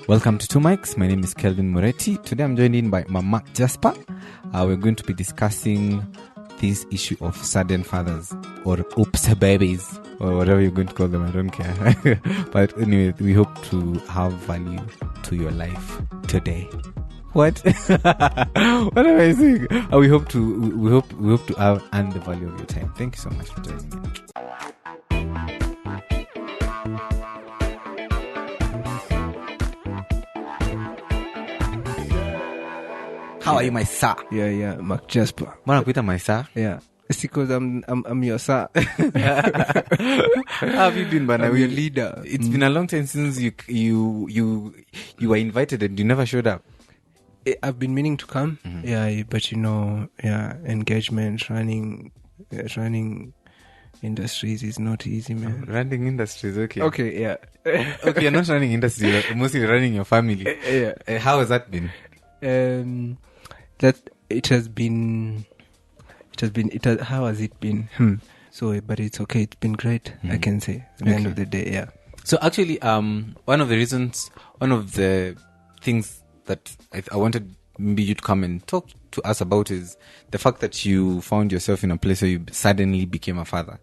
Welcome to Two Mics. My name is Kelvin Moretti. Today I'm joined in by Mark Jasper. We're going to be discussing this issue of sudden fathers or oops babies or whatever you're going to call them. I don't care. But anyway, we hope to have value to your life today. What? What am I saying? We hope to have earn the value of your time. Thank you so much for joining me. How are you, my sir? Yeah, Mark Jasper. Mbona kuita my sir? Yeah. It's because I'm your sir. How have you been, Bana? I'm your leader. It's been a long time since you were invited and you never showed up. I've been meaning to come. Mm-hmm. Yeah, but engagement, running industries is not easy, man. Running industries, okay. Okay, yeah. Okay, you're not running industries, you're mostly running your family. Yeah. How has that been? How has it been? So, but it's okay. It's been great. I can say at the end of the day. Yeah. So actually, one of the things that I wanted maybe you to come and talk to us about is the fact that you found yourself in a place where you suddenly became a father.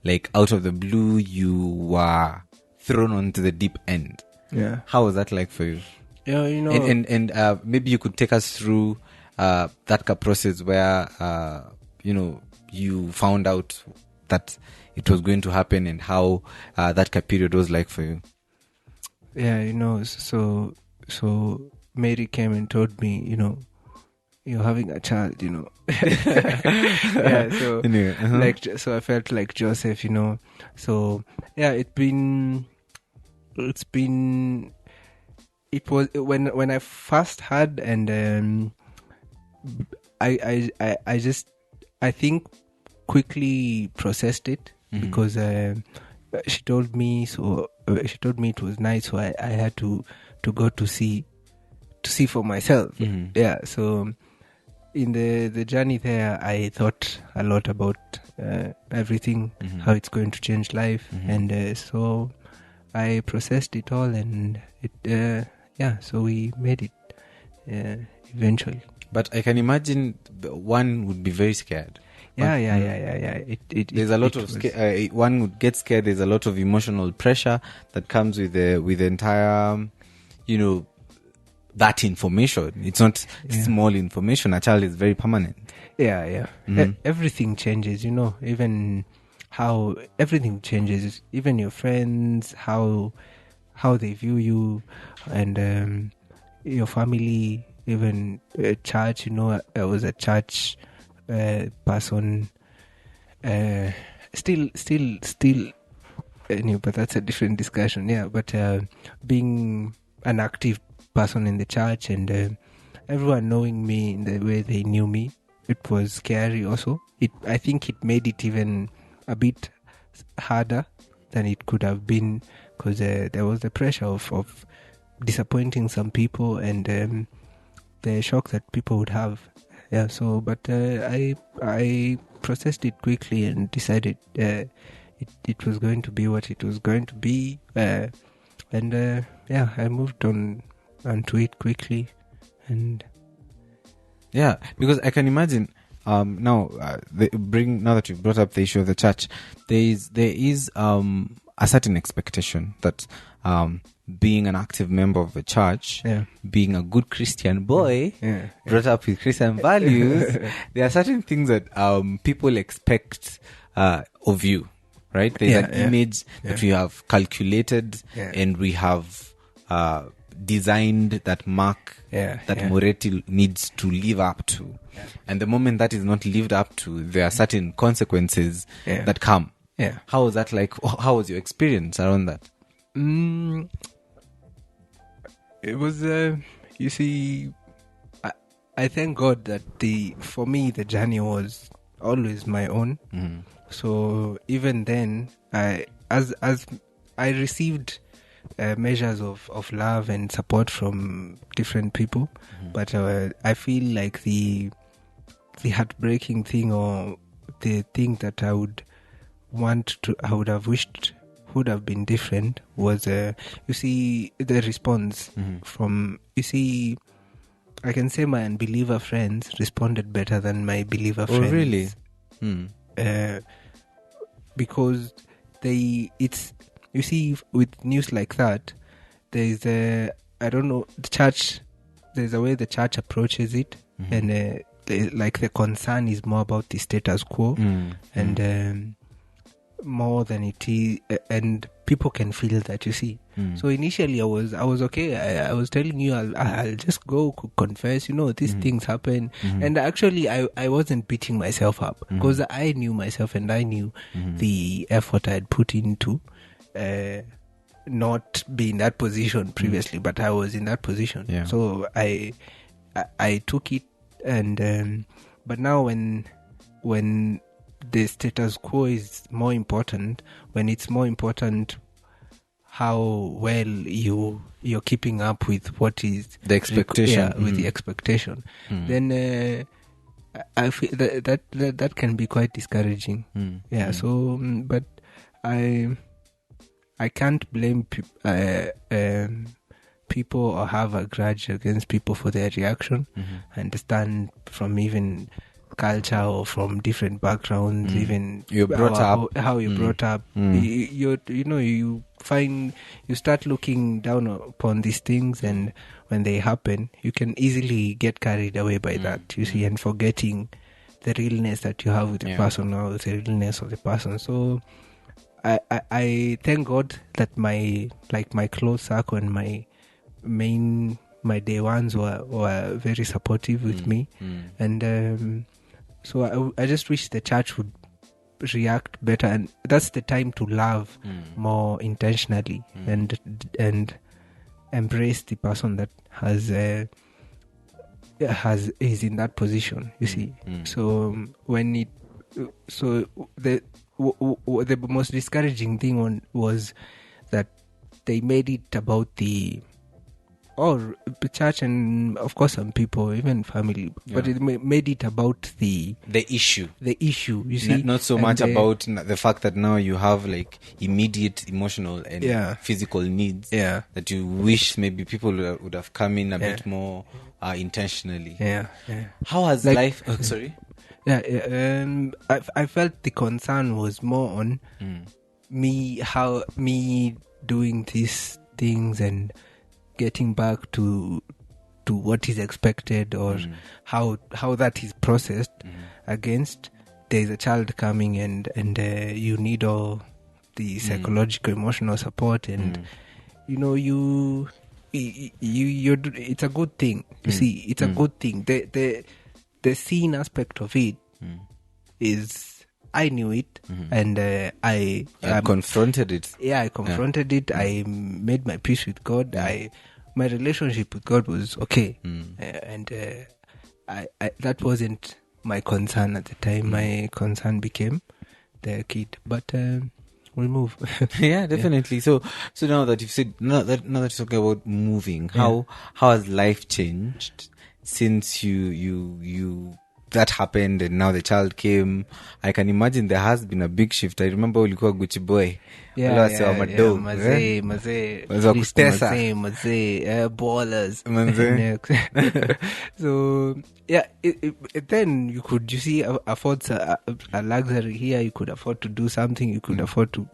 Like out of the blue, you were thrown onto the deep end. Yeah. How was that like for you? Yeah, And maybe you could take us through that process where you found out that it was going to happen and how that period was like for you. Yeah, so Mary came and told me, you're having a child, Yeah, so anyway, so I felt like Joseph, So yeah, it was when I first heard, and I think quickly processed it, because she told me it was nice, so I had to go to see for myself. Yeah, so in the journey there, I thought a lot about everything, how it's going to change life, and so I processed it all, and it so we made it eventually. But I can imagine one would be very scared. Yeah. There's a lot of one would get scared. There's a lot of emotional pressure that comes with the entire, that information. It's not small information. A child is very permanent. Yeah. Everything changes, even how everything changes, even your friends, how they view you, and your family, even church. I was a church person, still but that's a different discussion. Yeah, but being an active person in the church, and everyone knowing me in the way they knew me, it was scary also. I think it made it even a bit harder than it could have been, because there was the pressure of disappointing some people, and the shock that people would have. Yeah, so but I processed it quickly and decided it was going to be what it was going to be, and I moved on to it quickly. And yeah, because I can imagine now that you've brought up the issue of the church, there is a certain expectation that being an active member of the church, being a good Christian boy, brought up with Christian values, there are certain things that people expect of you, right? There's an image that we have calculated, and we have designed that Mark, that Moretti needs to live up to. And the moment that is not lived up to, there are certain consequences that come. Yeah. How was that like? How was your experience around that? It was, you see, I thank God that for me, the journey was always my own. So even then, as I received measures of love and support from different people, but I feel like the heartbreaking thing, or the thing that I would have wished would have been different was, you see, the response from, you see, I can say my unbeliever friends responded better than my believer friends. Oh, really? Because you see, with news like that, there's the church, there's a way the church approaches it, and like the concern is more about the status quo, and more than it is, and people can feel that, you see. So initially I was okay. I was telling you I'll just go confess, these things happen, and actually I wasn't beating myself up, because I knew myself and I knew the effort I had put into not be in that position previously, but I was in that position. So I took it, and but now when the status quo is more important, when it's more important how well you're keeping up with what is the expectation, with the expectation, then I feel that can be quite discouraging. So but I can't blame people or have a grudge against people for their reaction. I understand from even culture or from different backgrounds, even you're brought up, how you brought up. You find you start looking down upon these things, and when they happen, you can easily get carried away by that. You see, and forgetting the realness that you have with the person, or the realness of the person. So I thank God that my close circle and my day ones were very supportive with me, and so I just wish the church would react better, and that's the time to love more intentionally, and embrace the person that is in that position. You see, so the most discouraging thing was that they made it about the church, and of course some people, even family, but it made it about the issue, you see, not so much about the fact that now you have like immediate emotional and physical needs that you wish maybe people would have come in a bit more intentionally. How has life sorry I felt the concern was more on me doing these things and getting back to what is expected, or how that is processed, against there's a child coming and you need all the psychological emotional support, and you're it's a good thing. You see, it's a good thing. The scene aspect of it is, I knew it, and I confronted it. I confronted it. I made my peace with God. My relationship with God was okay, and I that wasn't my concern at the time. My concern became the kid, but we'll move. Definitely. So now that you've said, now that you're talking about moving, how has life changed since you that happened and now the child came? I can imagine there has been a big shift. I remember ulikuwa Gucci boy. Mazee, ballers. So then you could, afford a luxury here. You could afford to do something. You could afford to,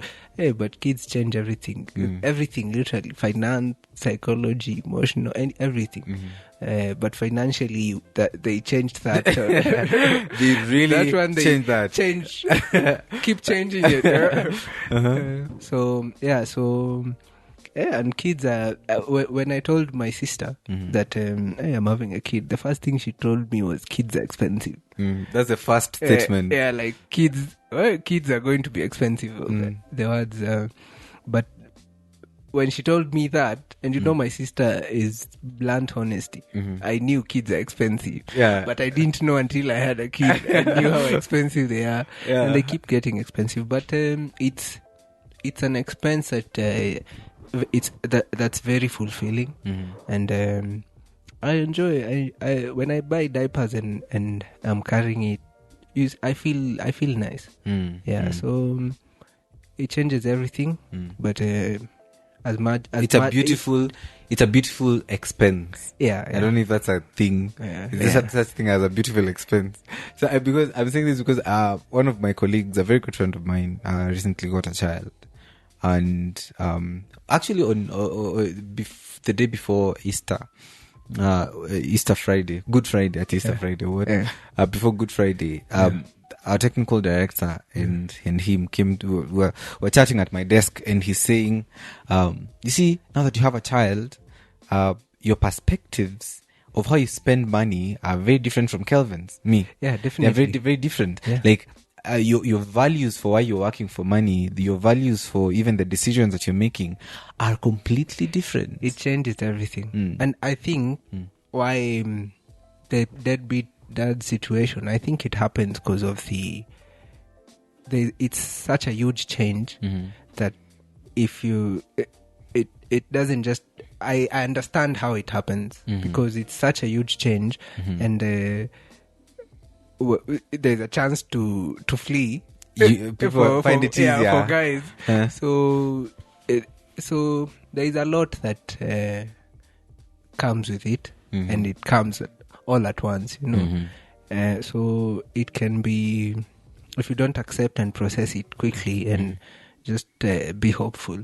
but kids change everything. Everything, literally, finance, psychology, emotional, and everything. But financially, they changed that. They really changed that. Keep changing it. And kids are. When I told my sister that I'm having a kid, the first thing she told me was, "Kids are expensive." That's the first statement. Like kids are going to be expensive. The words, but when she told me that, and my sister is blunt honesty, I knew kids are expensive. But I didn't know until I had a kid. I knew how expensive they are, and they keep getting expensive. But it's an expense that that's very fulfilling, and I enjoy. I when I buy diapers and I'm carrying it, I feel nice. So it changes everything. But as much as it's a beautiful expense. Yeah. I don't know if that's a thing. There's such thing as a beautiful expense. So because I'm saying this because one of my colleagues, a very good friend of mine, recently got a child, and actually on the day before Easter. Easter Friday, Good Friday at Easter Friday. Before Good Friday, our technical director and him came to were chatting at my desk, and he's saying, "You see, now that you have a child, your perspectives of how you spend money are very different from Kelvin's. Me, definitely, they're very very different. Like." Your values for why you're working for money, your values for even the decisions that you're making are completely different. It changes everything. And I think why the deadbeat dad situation, I think it happens because of it's such a huge change that if you, it doesn't just, I understand how it happens because it's such a huge change and there's a chance to flee. People find it easier for guys. So there is a lot that comes with it, and it comes all at once. So it can be, if you don't accept and process it quickly and just be hopeful.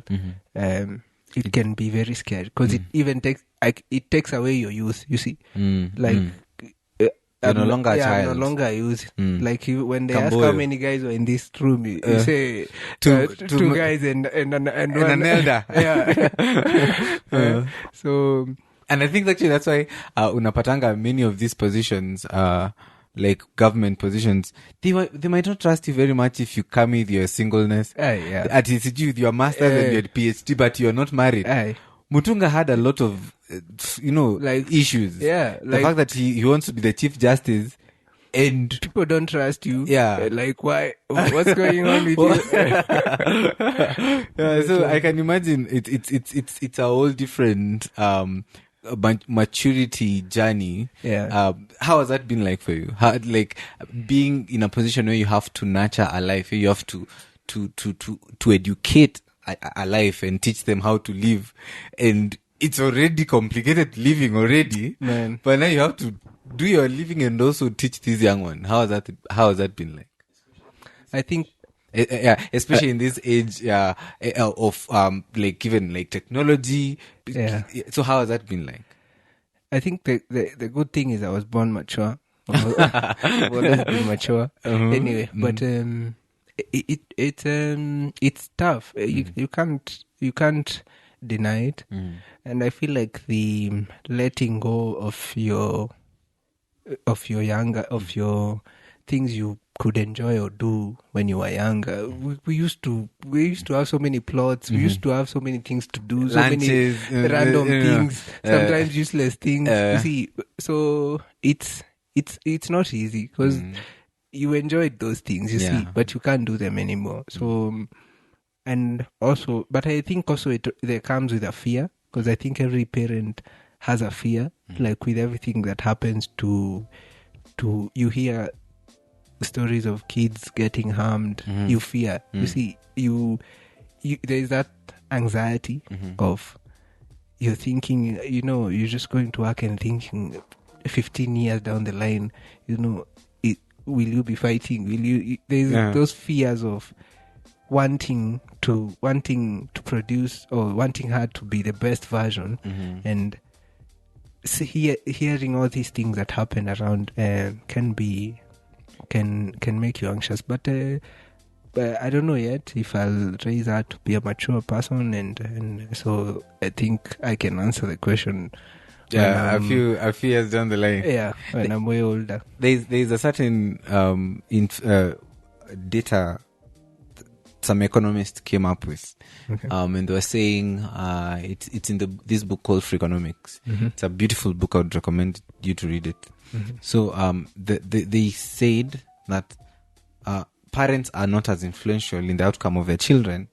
It can be very scary because it even takes away your youth. You see, you're no longer a child. I'm no longer a youth. Like when they ask how many guys were in this room, you say two guys and one an elder. So, and I think actually that's why unapatanga many of these positions, like government positions, they might not trust you very much if you come with your singleness. At ECG with your master's and your PhD, but you're not married. Mutunga had a lot of, like issues. The fact that he wants to be the Chief Justice and people don't trust you. Like, why? What's going on with you? So I can imagine it's a whole different maturity journey. How has that been like for you? How, like being in a position where you have to nurture a life, where you have to educate a life and teach them how to live, and it's already complicated living already, man. But now you have to do your living and also teach this young one. How has that been like? I think especially in this age of like given like technology. So how has that been like? I think the good thing is I was born mature. I've always been mature. Anyway, but it's tough. You can't deny it. And I feel like the letting go of your things you could enjoy or do when you were younger. We used to have so many plots. We used to have so many things to do. Lunches, so many random things, sometimes useless things. You see, so it's not easy because you enjoyed those things, you see, but you can't do them anymore. So, and also, but I think also there comes with a fear, because I think every parent has a fear, like with everything that happens to you hear stories of kids getting harmed, you fear. You see, you there's that anxiety of you're thinking, you're just going to work and thinking 15 years down the line, will you be fighting? Will you? There's those fears of wanting to produce or wanting her to be the best version, and hearing all these things that happen around can make you anxious. But I don't know yet if I'll raise her to be a mature person, and so I think I can answer the question. A few years down the line. When I'm way older. There's a certain data some economists came up with, and they were saying it's in this book called Freakonomics. It's a beautiful book. I would recommend you to read it. So they said that parents are not as influential in the outcome of their children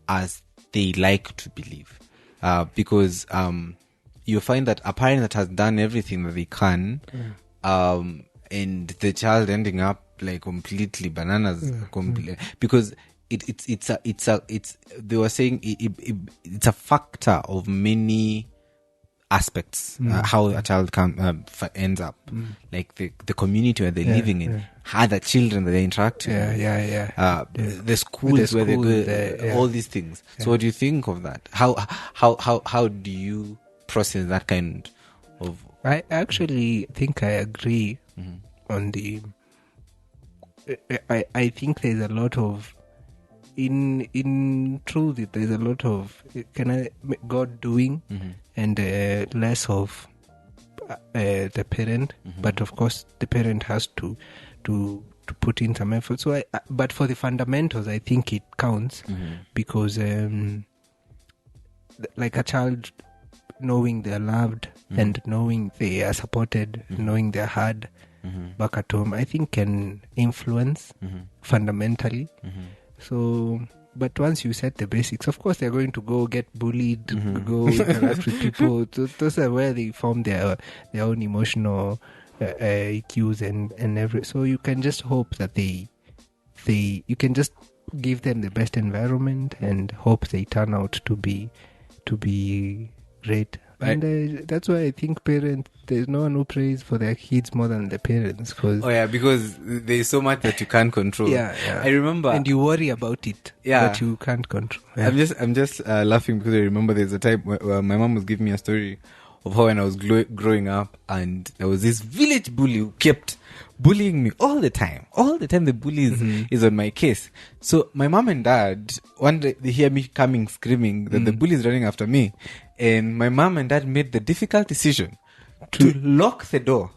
as they like to believe, because you find that a parent that has done everything that they can, and the child ending up like completely bananas, because they were saying it's a factor of many aspects, how a child ends up, like the community where they're living in, other children that they interact with, the schools where they go, all these things. So what do you think of that? How do you process that kind of? I actually think I agree on the. I think there's a lot of in truth there's a lot of God doing and less of the parent, but of course the parent has to put in some effort. So but for the fundamentals I think it counts, because like a child knowing they're loved and knowing they are supported, knowing they're heard back at home, I think can influence fundamentally. So, but once you set the basics, of course they're going to go get bullied, go interact with people. Those are where they form their own emotional cues and every. So you can just hope that you can just give them the best environment and hope they turn out to be great. And that's why I think there's no one who prays for their kids more than the parents. Because there's so much that you can't control. I remember, and you worry about it, but you can't control. I'm just laughing because I remember there's a time where my mom was giving me a story of how when I was growing up, and there was this village bully who kept bullying me all the time. All the time the bully is on my case. So my mom and dad, one day they hear me coming screaming that the bully is running after me. And my mom and dad made the difficult decision to lock the door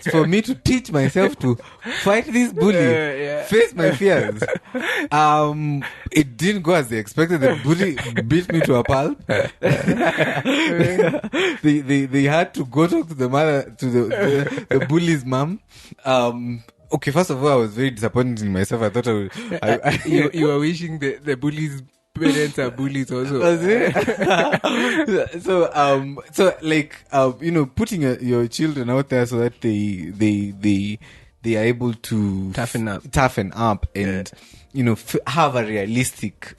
for me to teach myself to fight this bully, face my fears. It didn't go as they expected. The bully beat me to a pulp. They had to go talk to the mother, to the bully's mom. Okay, first of all, I was very disappointed in myself. I thought you were wishing the bully's parents are bullies also. Putting your children out there so that they are able to toughen up and have a realistic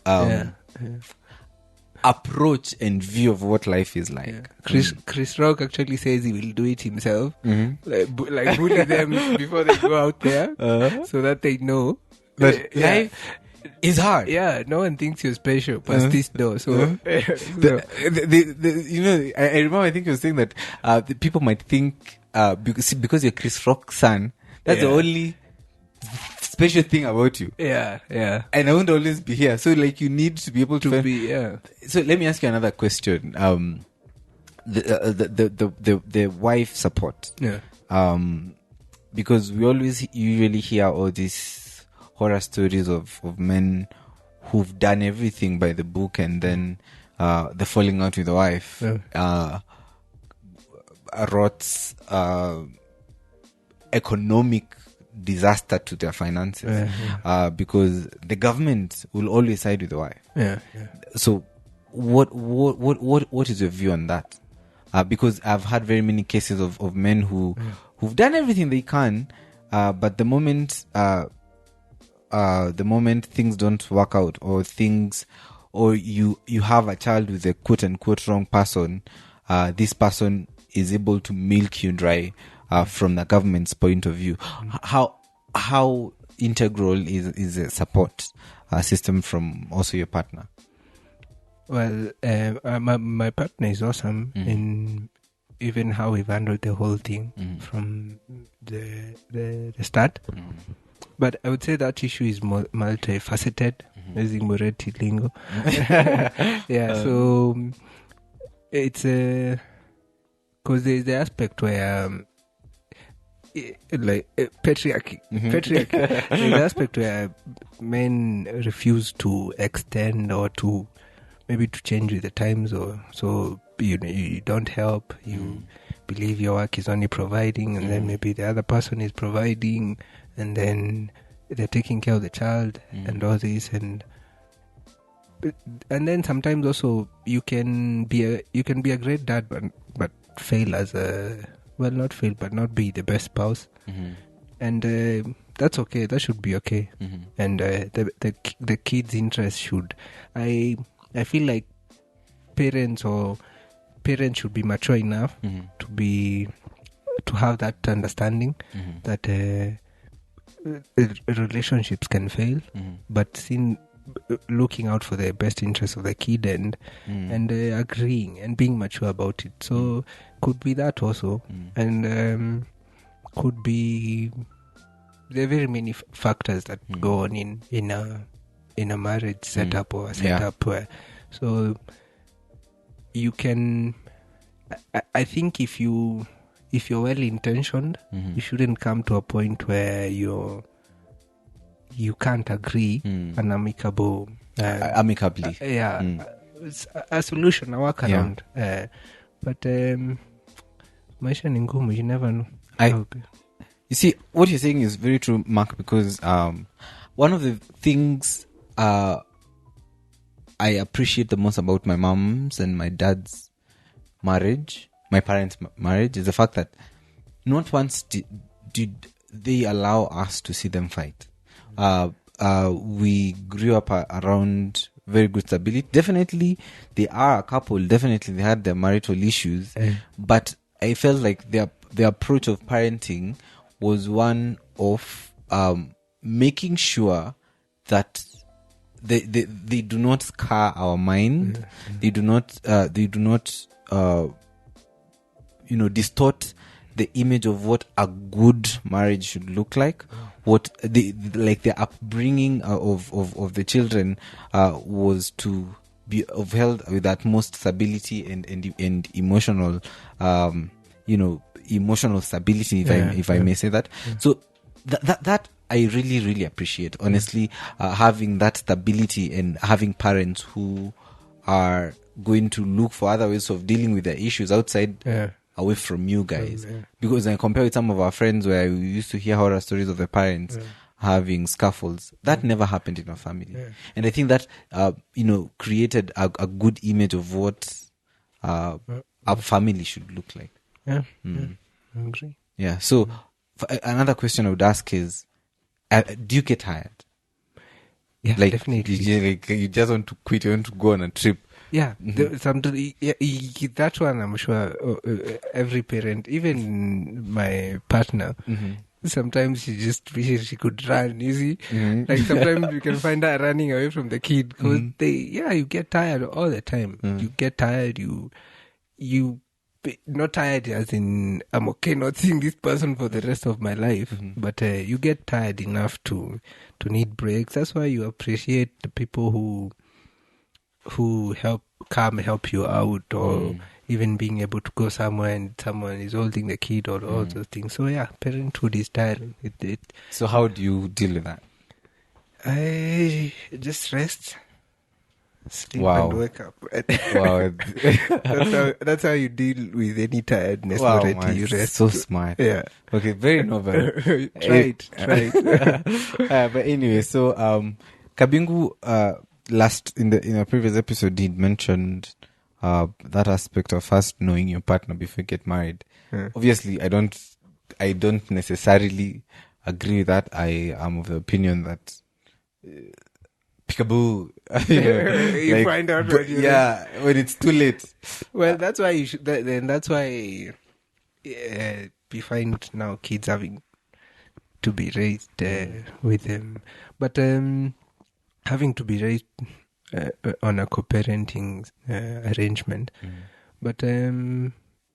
approach and view of what life is like. Chris Rock actually says he will do it himself, like bully them before they go out there, so that they know that life is hard. Yeah, no one thinks you're special, but this door. So, I remember. I think you were saying that the people might think because you're Chris Rock's son, that's the only special thing about you. Yeah. And I won't always be here. So, like, you need to be able to be. Yeah. So, let me ask you another question. The wife support. Yeah. Because we usually hear all these horror stories of men who've done everything by the book and then the falling out with the wife wrought economic disaster to their finances because the government will always side with the wife. So what is your view on that? Because I've had very many cases of men who've done everything they can, but the moment things don't work out, or you have a child with a quote unquote wrong person, this person is able to milk you dry from the government's point of view. How integral is a support system from also your partner? Well, my partner is awesome in even how we've handled the whole thing from the start. But I would say that issue is multifaceted, using Moretti lingo. So it's because there's the aspect where patriarchy. There's the aspect where men refuse to extend or to maybe to change with the times, or so you don't help. You believe your work is only providing, and then maybe the other person is providing. And then they're taking care of the child and all this, and then sometimes also you can be a great dad, but fail as not fail, but not be the best spouse. And that's okay. That should be okay. And the kids' interest should. I feel like parents should be mature enough to have that understanding that relationships can fail, but looking out for the best interest of the kid and agreeing and being mature about it. So could be that also, and could be there are very many factors that go on in a marriage setup or a setup where so you can. I think if you're well intentioned, you shouldn't come to a point where you can't agree an amicably. A solution, a workaround. But maisha ni ngumu, you never know. You see, what you're saying is very true, Mark, because one of the things I appreciate the most about my mom's and my dad's marriage, my parents' marriage, is the fact that not once did they allow us to see them fight. We grew up around very good stability. Definitely, they are a couple. Definitely, they had their marital issues. But I felt like their approach of parenting was one of making sure that they do not scar our mind. They do not distort the image of what a good marriage should look like. What the upbringing of the children was to be upheld with utmost stability and emotional emotional stability, if I may say that. So that I really, really appreciate, honestly, having that stability and having parents who are going to look for other ways of dealing with their issues outside, away from you guys. Because I compare with some of our friends where we used to hear horror stories of the parents having scuffles. That never happened in our family. And I think that, created a good image of what a family should look like. I agree. Yeah. So another question I would ask is, do you get tired? Yeah, like, definitely. You just want to quit, you want to go on a trip. Yeah, that one I'm sure every parent, even my partner, sometimes she just wishes she could run, you see? Like sometimes you can find her running away from the kid because you get tired all the time. You get tired, you not tired as in I'm okay not seeing this person for the rest of my life, but you get tired enough to need breaks. That's why you appreciate the people who help you out, or even being able to go somewhere and someone is holding the kid or all those things. So parenthood is tiring. So how do you deal with that? I just rest, sleep, and wake up. Wow. That's how you deal with any tiredness. Wow, already. man, You rest. so smart. Yeah. Okay, very novel. Try it. But anyway, so Kabingu in a previous episode did mentioned that aspect of first knowing your partner before you get married. Obviously, I don't necessarily agree with that. I am of the opinion that peekaboo. You find out when when it's too late. Well, that's why you should. Then that's why we find now kids having to be raised with them, but having to be raised on a co-parenting arrangement. But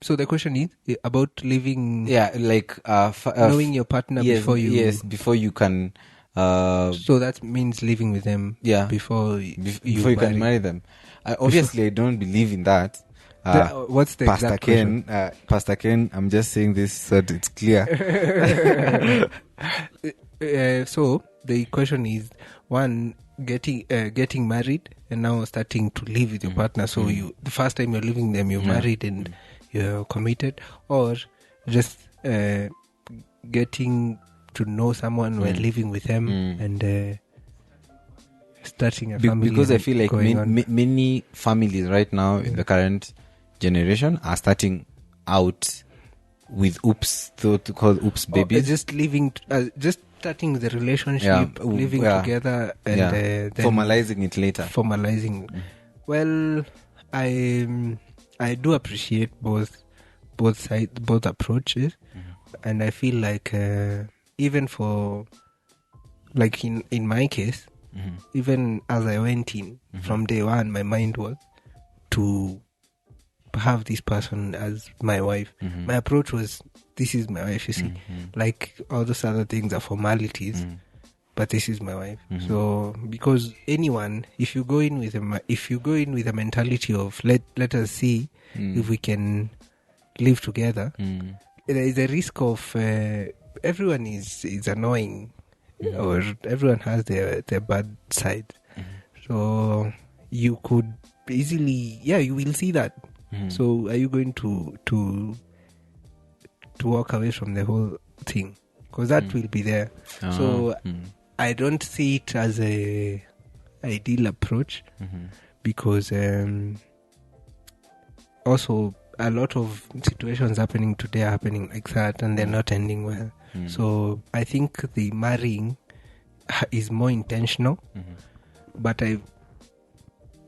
so the question is about living. Yeah, like knowing your partner before you. Yes, before you can. So that means living with them. Before you can marry them. Obviously, I don't believe in that. What's the Pastor exact Ken? question? Pastor Ken, I'm just saying this so that it's clear. So the question is, one, getting married and now starting to live with your partner. So the first time you're living them, you're married and you're committed, or just getting to know someone while living with them and starting a family. Because I feel like many families right now in the current generation are starting out with oops, so to call oops babies. Just living, just starting the relationship, living together, and then formalizing it later. Formalizing. Well, I do appreciate both sides, both approaches, and I feel like even for, like in my case, even as I went in from day one, my mind was to have this person as my wife. My approach was, this is my wife, you see. Like all those other things are formalities, but this is my wife. So because anyone, if you go in with a mentality of let us see if we can live together, there is a risk of everyone is annoying, or everyone has their bad side. So you could easily, you will see that. So are you going to walk away from the whole thing? Because that will be there. So I don't see it as a ideal approach, because also a lot of situations happening today are happening like that, and they're not ending well. So I think the marrying is more intentional, but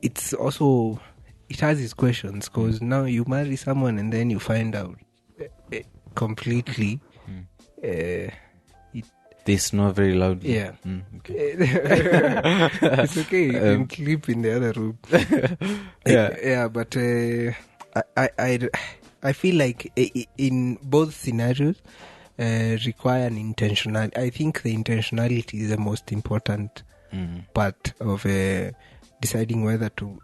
it's also, it has its questions, because now you marry someone and then you find out completely they snore very loudly. Yeah. Okay. It's okay, you can sleep in the other room. But I feel like in both scenarios require an intentional. I think the intentionality is the most important part of deciding whether to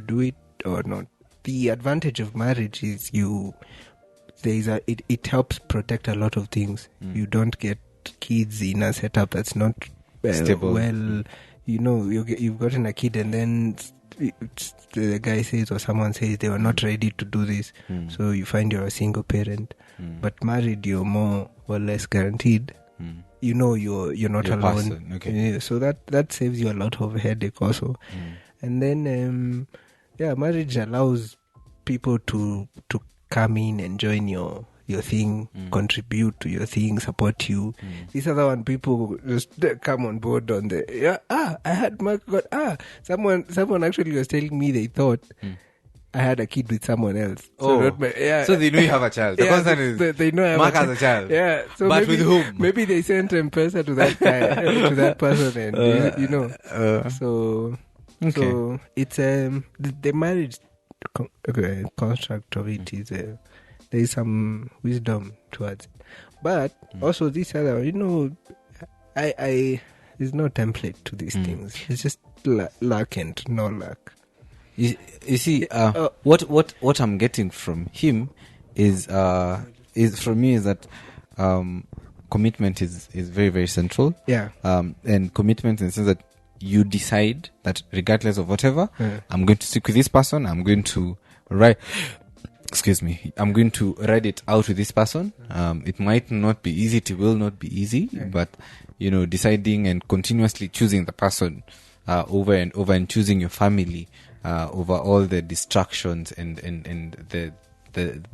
do it or not. The advantage of marriage is it helps protect a lot of things. You don't get kids in a setup that's not stable. Well, you've gotten a kid and then the guy says or someone says they were not ready to do this, so you find you're a single parent. But married, you're more or less guaranteed. You're not your alone. person. Okay. So that saves you a lot of headache also. And then marriage allows people to come in and join your thing, contribute to your thing, support you. This other one, people just come on board on the I had Mark got someone actually was telling me they thought I had a kid with someone else. So they know you have a child. The concern is they know I have Mark has a child. Yeah. So but with whom? Maybe they sent M-Pesa to that guy, to that person, and so it's the marriage construct of it is there is some wisdom towards it, but also this other, I there's no template to these things. It's just luck and no luck. You see, what I'm getting from him is from me is that commitment is very, very central. Yeah. And commitment in the sense that you decide that regardless of whatever, I'm going to stick with this person. I'm going to ride it out with this person. It might not be easy. It will not be easy, but deciding and continuously choosing the person over and over, and choosing your family over all the distractions and the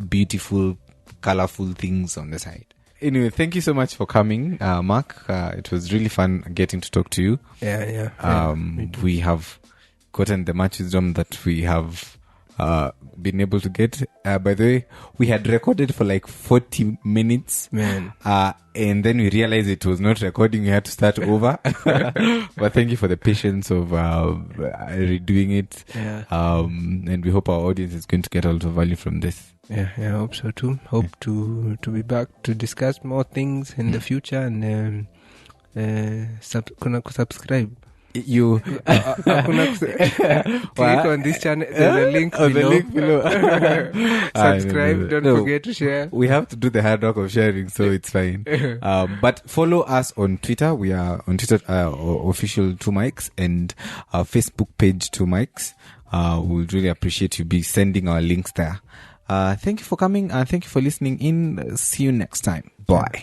beautiful, colorful things on the side. Anyway, thank you so much for coming, Mark. It was really fun getting to talk to you. Yeah. We have gotten the much wisdom that we have been able to get. By the way, we had recorded for like 40 minutes. Man. And then we realized it was not recording. We had to start over. But thank you for the patience of redoing it. Yeah. And we hope our audience is going to get a lot of value from this. Yeah, I hope so too. Hope to be back to discuss more things in the future, and subscribe. You click on this channel. There's a link below. Subscribe. Don't forget to share. We have to do the hard work of sharing, so it's fine. But follow us on Twitter. We are on Twitter, official Two Mics, and our Facebook page Two Mics. We'll really appreciate you be sending our links there. Thank you for coming. Thank you for listening in. See you next time. Bye.